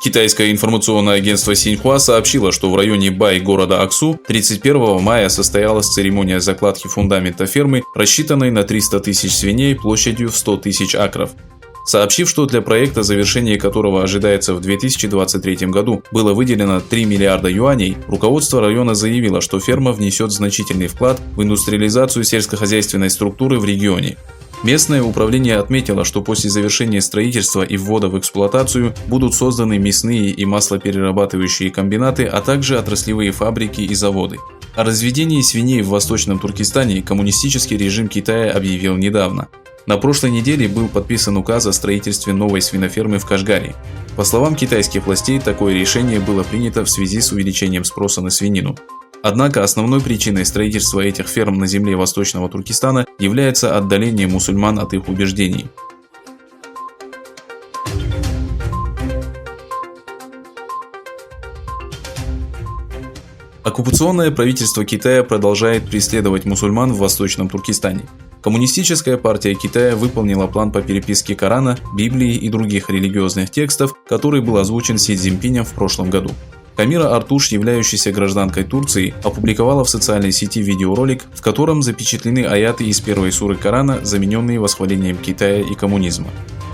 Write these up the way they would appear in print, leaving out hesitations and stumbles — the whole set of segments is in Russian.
Китайское информационное агентство Синьхуа сообщило, что в районе Бай города Аксу 31 мая состоялась церемония закладки фундамента фермы, рассчитанной на 300 тысяч свиней площадью в 100 тысяч акров. Сообщив, что для проекта, завершение которого ожидается в 2023 году, было выделено 3 миллиарда юаней, руководство района заявило, что ферма внесет значительный вклад в индустриализацию сельскохозяйственной структуры в регионе. Местное управление отметило, что после завершения строительства и ввода в эксплуатацию будут созданы мясные и маслоперерабатывающие комбинаты, а также отраслевые фабрики и заводы. О разведении свиней в Восточном Туркестане коммунистический режим Китая объявил недавно. На прошлой неделе был подписан указ о строительстве новой свинофермы в Кашгаре. По словам китайских властей, такое решение было принято в связи с увеличением спроса на свинину. Однако основной причиной строительства этих ферм на земле Восточного Туркестана является отдаление мусульман от их убеждений. Оккупационное правительство Китая продолжает преследовать мусульман в Восточном Туркестане. Коммунистическая партия Китая выполнила план по переписке Корана, Библии и других религиозных текстов, который был озвучен Си Цзиньпинем в прошлом году. Камира Артуш, являющаяся гражданкой Турции, опубликовала в социальной сети видеоролик, в котором запечатлены аяты из первой суры Корана, замененные восхвалением Китая и коммунизма.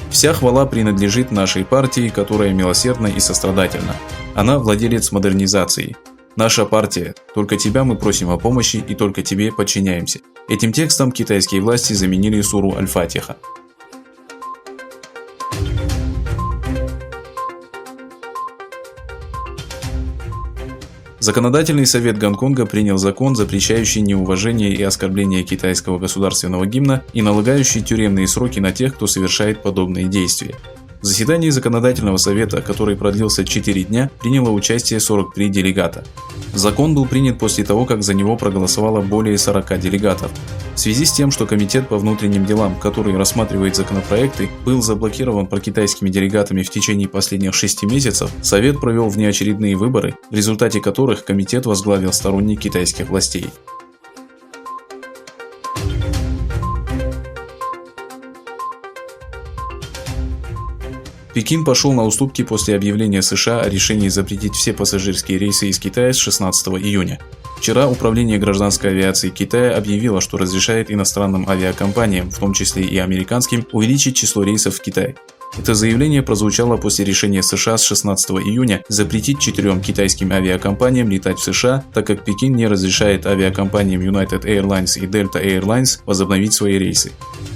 «Вся хвала принадлежит нашей партии, которая милосердна и сострадательна. Она владелец модернизации. Наша партия. Только тебя мы просим о помощи и только тебе подчиняемся». Этим текстом китайские власти заменили суру Аль-Фатиха. Законодательный совет Гонконга принял закон, запрещающий неуважение и оскорбление китайского государственного гимна и налагающий тюремные сроки на тех, кто совершает подобные действия. В заседании Законодательного совета, который продлился 4 дня, приняло участие 43 делегата. Закон был принят после того, как за него проголосовало более 40 делегатов. В связи с тем, что Комитет по внутренним делам, который рассматривает законопроекты, был заблокирован прокитайскими делегатами в течение последних 6 месяцев, Совет провел внеочередные выборы, в результате которых комитет возглавил сторонник китайских властей. Пекин пошел на уступки после объявления США о решении запретить все пассажирские рейсы из Китая с 16 июня. Вчера Управление гражданской авиации Китая объявило, что разрешает иностранным авиакомпаниям, в том числе и американским, увеличить число рейсов в Китай. Это заявление прозвучало после решения США с 16 июня запретить 4 китайским авиакомпаниям летать в США, так как Пекин не разрешает авиакомпаниям United Airlines и Delta Airlines возобновить свои рейсы.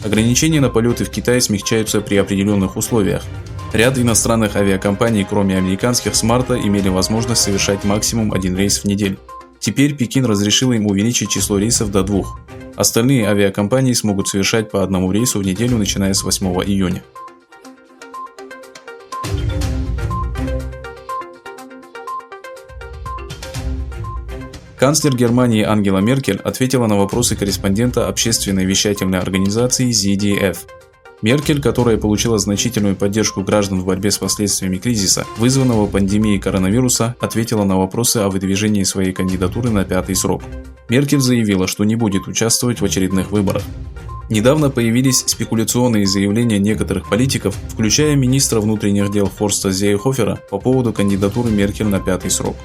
Ограничения на полеты в Китай смягчаются при определенных условиях. Ряд иностранных авиакомпаний, кроме американских, с марта имели возможность совершать максимум 1 рейс в неделю. Теперь Пекин разрешил им увеличить число рейсов до 2. Остальные авиакомпании смогут совершать по 1 рейсу в неделю, начиная с 8 июня. Канцлер Германии Ангела Меркель ответила на вопросы корреспондента общественной вещательной организации ZDF. Меркель, которая получила значительную поддержку граждан в борьбе с последствиями кризиса, вызванного пандемией коронавируса, ответила на вопросы о выдвижении своей кандидатуры на 5-й срок. Меркель заявила, что не будет участвовать в очередных выборах. Недавно появились спекуляционные заявления некоторых политиков, включая министра внутренних дел Хорста Зейхофера, по поводу кандидатуры Меркель на 5-й срок.